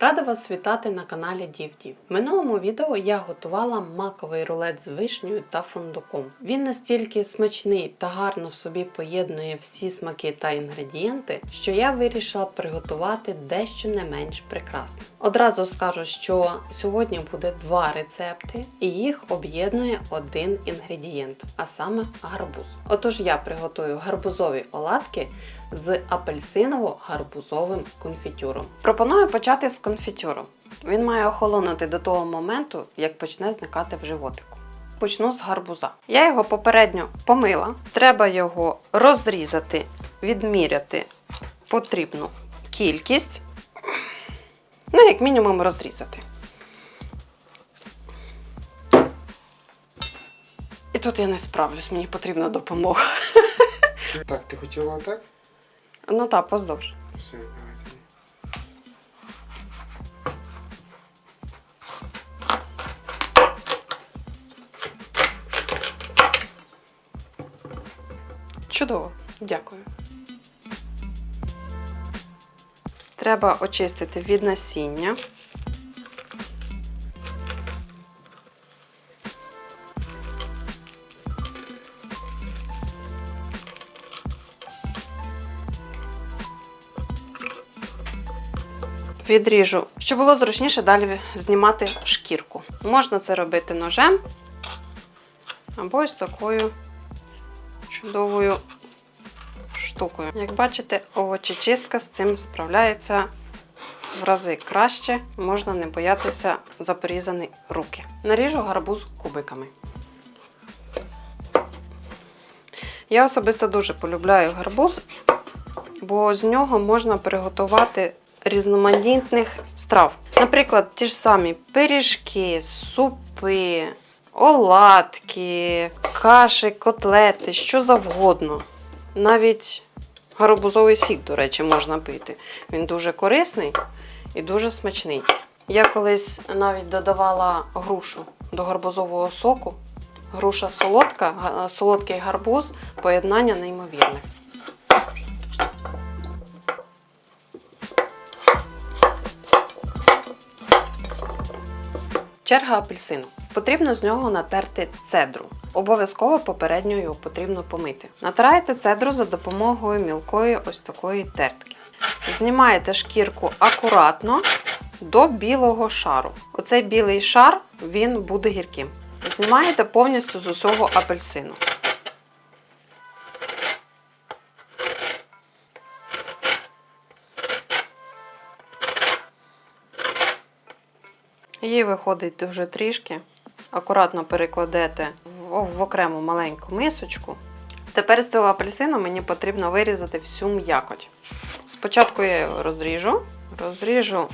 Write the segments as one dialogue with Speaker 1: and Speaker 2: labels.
Speaker 1: Рада вас вітати на каналі Дів-Дів. В минулому відео я готувала маковий рулет з вишнею та фундуком. Він настільки смачний та гарно в собі поєднує всі смаки та інгредієнти, що я вирішила приготувати дещо не менш прекрасне. Одразу скажу, що сьогодні буде два рецепти і їх об'єднує один інгредієнт, а саме гарбуз. Отож я приготую гарбузові оладки з апельсиново-гарбузовим конфітюром. Пропоную почати з конфітюру. Він має охолонути до того моменту, як почне зникати в животику. Почну з гарбуза. Я його попередньо помила. Треба його розрізати, відміряти потрібну кількість. Як мінімум розрізати. І тут я не справлюсь, мені потрібна допомога.
Speaker 2: Так, ти хотіла так?
Speaker 1: Ну так, поздовж.
Speaker 2: Все, давайте.
Speaker 1: Чудово, дякую. Треба очистити від насіння. Відріжу, щоб було зручніше далі знімати шкірку. Можна це робити ножем або ось такою чудовою штукою. Як бачите, овочечистка з цим справляється в рази краще, можна не боятися за порізані руки. Наріжу гарбуз кубиками. Я особисто дуже полюбляю гарбуз, бо з нього можна приготувати різноманітних страв. Наприклад, ті ж самі пиріжки, супи, оладки, каші, котлети, що завгодно. Навіть гарбузовий сік, до речі, можна пити. Він дуже корисний і дуже смачний. Я колись навіть додавала грушу до гарбузового соку. Груша солодка, солодкий гарбуз, поєднання неймовірне. Черга апельсину. Потрібно з нього натерти цедру. Обов'язково попередньо його потрібно помити. Натираєте цедру за допомогою мілкої ось такої тертки. Знімаєте шкірку акуратно до білого шару. Оцей білий шар, він буде гірким. Знімаєте повністю з усього апельсину. Її виходить дуже трішки. Акуратно перекладете в окрему маленьку мисочку. Тепер з цього апельсину мені потрібно вирізати всю м'якоть. Спочатку я його розріжу,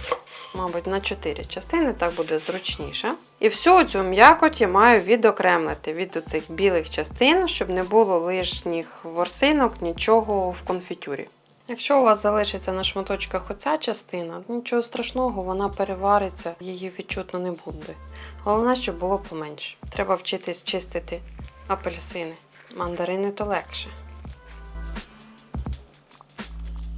Speaker 1: мабуть, на 4 частини, так буде зручніше. І всю цю м'якоть я маю відокремлити від оцих білих частин, щоб не було лишніх ворсинок, нічого в конфітюрі. Якщо у вас залишиться на шматочках оця частина, нічого страшного, вона перевариться, її відчутно не буде. Головне, щоб було поменше. Треба вчитись чистити апельсини. Мандарини то легше.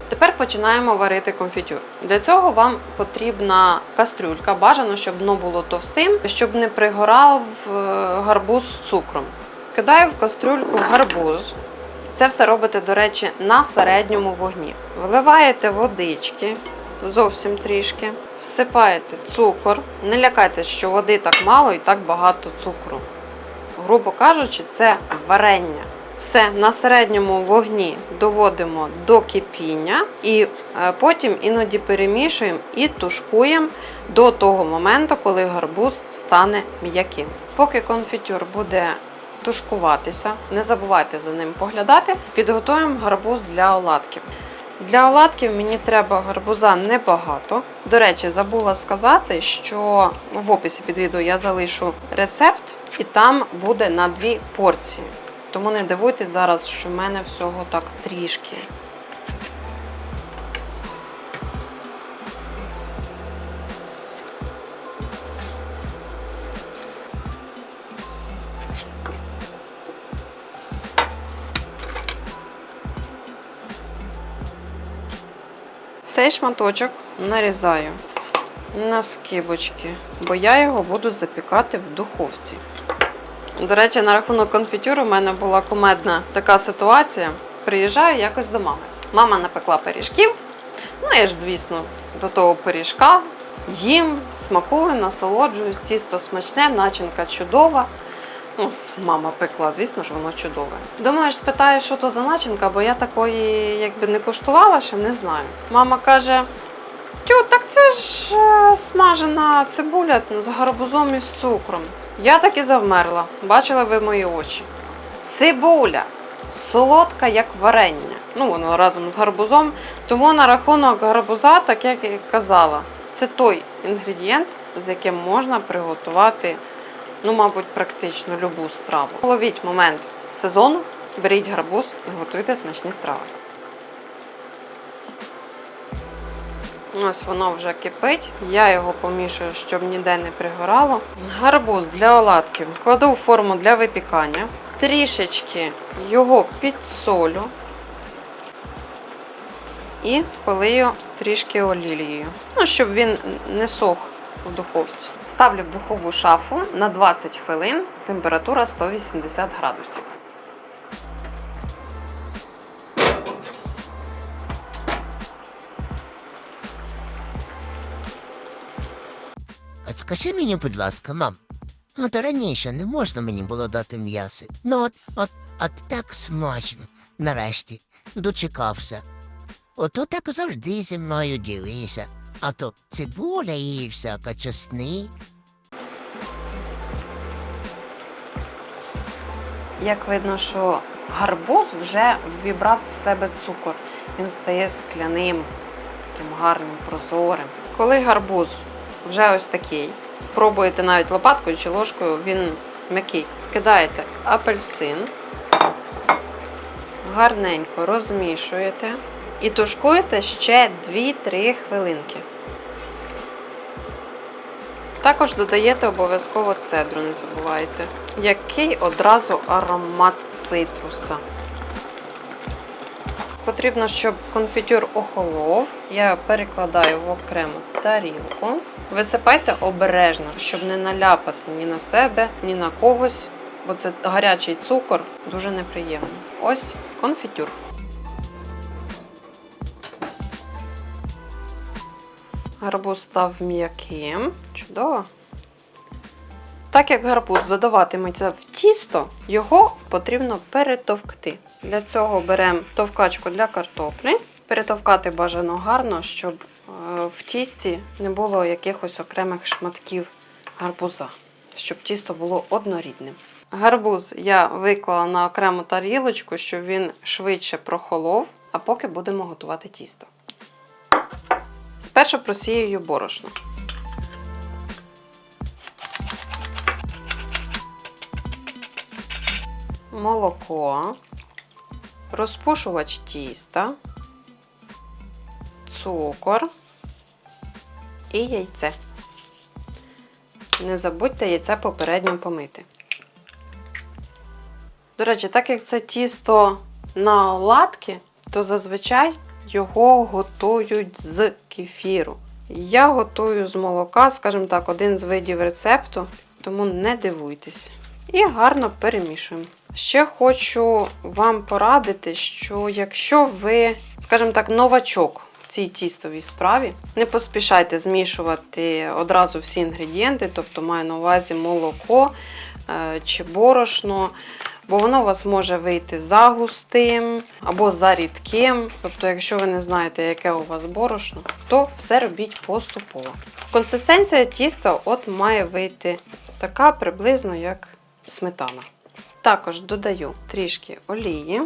Speaker 1: Тепер починаємо варити конфітюр. Для цього вам потрібна кастрюлька, бажано, щоб дно було товстим, щоб не пригорав гарбуз з цукром. Кидаю в кастрюльку гарбуз. Це все робите, до речі, на середньому вогні. Виливаєте водички, зовсім трішки, всипаєте цукор. Не лякайтесь, що води так мало і так багато цукру. Грубо кажучи, це варення. Все на середньому вогні доводимо до кипіння і потім іноді перемішуємо і тушкуємо до того моменту, коли гарбуз стане м'яким. Поки конфітюр буде тушкуватися, не забувайте за ним поглядати, підготуємо гарбуз для оладків. Для оладків мені треба гарбуза небагато. До речі, забула сказати, що в описі під відео я залишу рецепт, і там буде на 2 порції. Тому не дивуйтесь зараз, що в мене всього так трішки. Цей шматочок нарізаю на скибочки, бо я його буду запікати в духовці. До речі, на рахунок конфітюру в мене була кумедна така ситуація. Приїжджаю якось до мами. Мама напекла пиріжків. Ну, я ж, звісно, до того пиріжка їм, смакую, насолоджуюсь, тісто смачне, начинка чудова. Ну, мама пекла, звісно ж, воно чудове. Думаєш, спитаєш, що то за начинка, бо я такої якби не куштувала, ще не знаю. Мама каже: тю, так це ж смажена цибуля з гарбузом і з цукром. Я так і завмерла, бачили ви мої очі. Цибуля, солодка, як варення. Ну, воно разом з гарбузом. Тому на рахунок гарбуза, так як і казала, це той інгредієнт, з яким можна приготувати, ну, мабуть, практично любу страву. Ловіть момент сезону, беріть гарбуз і готуйте смачні страви. Ось воно вже кипить. Я його помішую, щоб ніде не пригорало. Гарбуз для оладків кладу в форму для випікання. Трішечки його підсолю і полию трішки олією. Ну, щоб він не сох у духовці. Ставлю в духову шафу на 20 хвилин, температура 180 градусів.
Speaker 3: От скажи мені, будь ласка, мам, от раніше не можна мені було дати м'ясо. Ну от так смачно. Нарешті дочекався. Ото так завжди зі мною ділися. А то цибуля і всяка чесник.
Speaker 1: Як видно, що гарбуз вже ввібрав в себе цукор. Він стає скляним, таким гарним, прозорим. Коли гарбуз вже ось такий, пробуєте навіть лопаткою чи ложкою, він м'який. Вкидаєте апельсин, гарненько розмішуєте і тушкуєте ще 2-3 хвилинки. Також додаєте обов'язково цедру, не забувайте. Який одразу аромат цитруса. Потрібно, щоб конфітюр охолов. Я його перекладаю в окрему тарілку. Висипайте обережно, щоб не наляпати ні на себе, ні на когось, бо це гарячий цукор, дуже неприємно. Ось конфітюр. Гарбуз став м'яким. Чудово. Так як гарбуз додаватиметься в тісто, його потрібно перетовкти. Для цього беремо товкачку для картоплі. Перетовкати бажано гарно, щоб в тісті не було якихось окремих шматків гарбуза, щоб тісто було однорідним. Гарбуз я виклала на окрему тарілочку, щоб він швидше прохолов, а поки будемо готувати тісто. Спершу просіюю борошно. Молоко, розпушувач тіста, цукор і яйце. Не забудьте яйце попередньо помити. До речі, так як це тісто на оладки, то зазвичай його готують з кефіру. Я готую з молока, скажімо так, один з видів рецепту, тому не дивуйтесь. І гарно перемішуємо. Ще хочу вам порадити, що якщо ви, скажімо так, новачок в цій тістовій справі, не поспішайте змішувати одразу всі інгредієнти, тобто маю на увазі молоко чи борошно, бо воно у вас може вийти загустим або зарідким. Тобто, якщо ви не знаєте, яке у вас борошно, то все робіть поступово. Консистенція тіста от має вийти така приблизно, як сметана. Також додаю трішки олії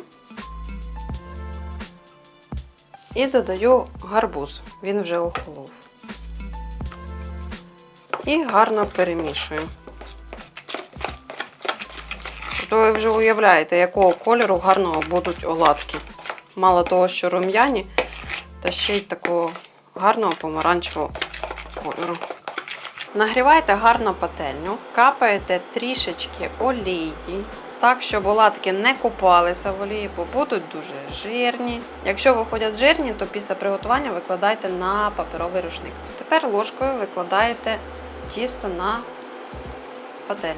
Speaker 1: і додаю гарбуз, він вже охолов. І гарно перемішую. То ви вже уявляєте, якого кольору гарного будуть оладки. Мало того, що рум'яні, та ще й такого гарного помаранчевого кольору. Нагрівайте гарно пательню, капаєте трішечки олії так, щоб оладки не купалися в олії, бо будуть дуже жирні. Якщо виходять жирні, то після приготування викладайте на паперовий рушник. Тепер ложкою викладаєте тісто на пательню.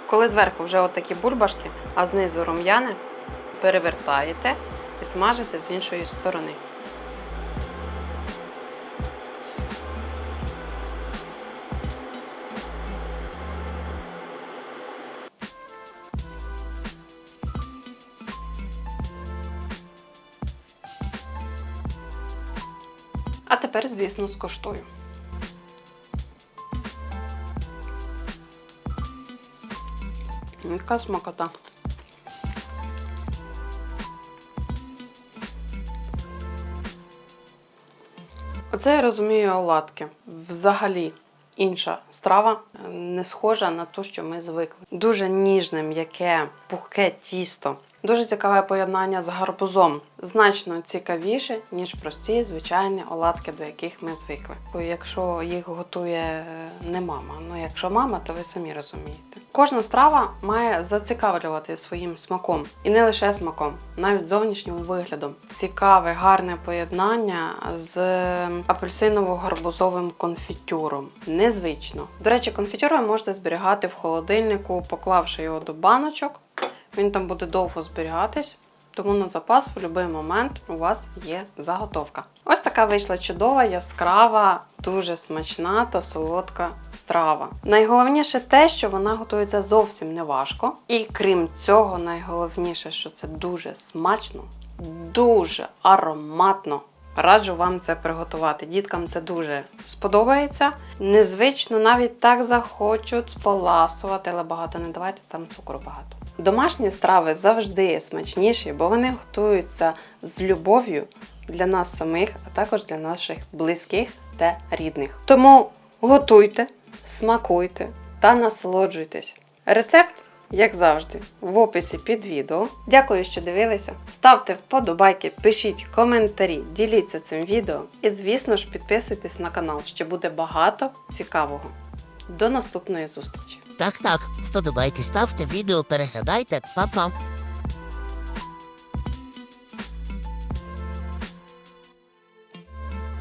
Speaker 1: Коли зверху вже отакі бульбашки, а знизу рум'яне, перевертаєте і смажите з іншої сторони. А тепер, звісно, скуштую. Яка смакота. Оце я розумію оладки. Взагалі інша страва, не схожа на те, що ми звикли. Дуже ніжне, м'яке, пухке тісто. Дуже цікаве поєднання з гарбузом. Значно цікавіше, ніж прості, звичайні оладки, до яких ми звикли. Якщо їх готує не мама. Ну, якщо мама, то ви самі розумієте. Кожна страва має зацікавлювати своїм смаком. І не лише смаком, навіть зовнішнім виглядом. Цікаве, гарне поєднання з апельсиново-гарбузовим конфітюром. Незвично. До речі, конфітюр ви можете зберігати в холодильнику, поклавши його до баночок. Він там буде довго зберігатись, тому на запас в будь-який момент у вас є заготовка. Ось така вийшла чудова, яскрава, дуже смачна та солодка страва. Найголовніше те, що вона готується зовсім не важко. І крім цього, найголовніше, що це дуже смачно, дуже ароматно. Раджу вам це приготувати. Діткам це дуже сподобається. Незвично, навіть так захочуть поласувати, але багато не давайте, там цукру багато. Домашні страви завжди смачніші, бо вони готуються з любов'ю для нас самих, а також для наших близьких та рідних. Тому готуйте, смакуйте та насолоджуйтесь. Рецепт, як завжди, в описі під відео. Дякую, що дивилися. Ставте вподобайки, пишіть коментарі, діліться цим відео. І, звісно ж, підписуйтесь на канал, ще буде багато цікавого. До наступної зустрічі!
Speaker 3: Так, вподобайки ставте, відео переглядайте, па-па.